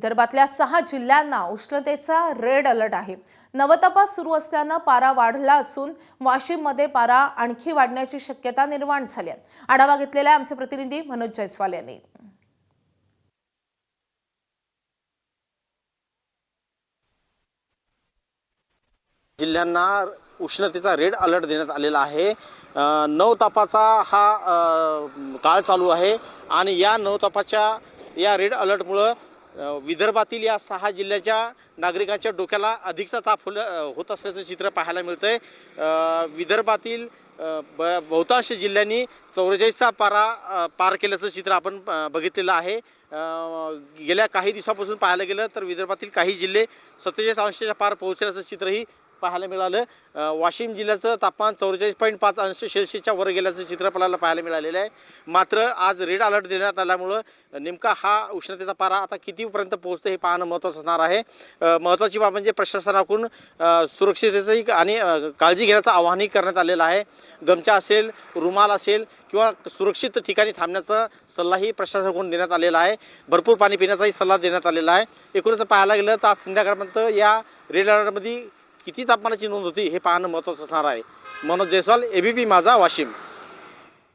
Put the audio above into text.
विदर्भातल्या 6 जिल्ह्यांना उष्णतेचा रेड अलर्ट आहे। नवतपास सुरू असल्याने पारा वाढला असून वाशिममध्ये पारा आणखी वाढण्याची शक्यता निर्माण झाली आहे। आढावा घेतलेला आमचे प्रतिनिधी मनोज जयस्वाल यांनी। जिल्ह्यांना उष्णतेचा रेड अलर्ट देण्यात आलेला आहे। नवतापाचा हा काळ चालू आहे आणि या नवतापाच्या या रेड अलर्टमुळे विदर्भातील या 6 जिल्ह्याच्या नागरिकांच्या डोक्याला अधिकचा ताप होत असल्याचं चित्र पाहायला मिळतंय। विदर्भातील बहुतांश जिल्ह्यांनी 44चा पारा पार केल्याचं चित्र आपण बघितलेलं आहे। गेल्या काही दिवसापासून पाहायला गेलं तर विदर्भातील काही जिल्हे 47 अंशाच्या पार पोहोचल्याचं चित्रही पाहायला मिळालं। वाशिम जिल्ह्याचं तापमान 44.5 अंश सेल्सिअसच्या वर गेल्याचं चित्र आपल्याला पाहायला मिळालेलं आहे। मात्र आज रेड अलर्ट देण्यात आल्यामुळं नेमका हा उष्णतेचा पारा आता कितीपर्यंत पोहोचतो हे पाहणं महत्त्वाचं असणार आहे। महत्त्वाची बाब म्हणजे प्रशासनाकडून सुरक्षिततेची आणि काळजी घेण्याचं आवाहनही करण्यात आलेलं आहे। गमछा असेल, रुमाल असेल किंवा सुरक्षित ठिकाणी थांबण्याचा सल्लाही प्रशासनाकडून देण्यात आलेला आहे। भरपूर पाणी पिण्याचाही सल्ला देण्यात आलेला आहे। एकूणच पाहायला गेलं तर आज संध्याकाळपर्यंत या रेड अलर्टमध्ये किती तापमानाची नोंद होती हे पाहणं महत्त्वाचं असणार आहे। मनोज जयस्वाल, ABP माझा, वाशिम।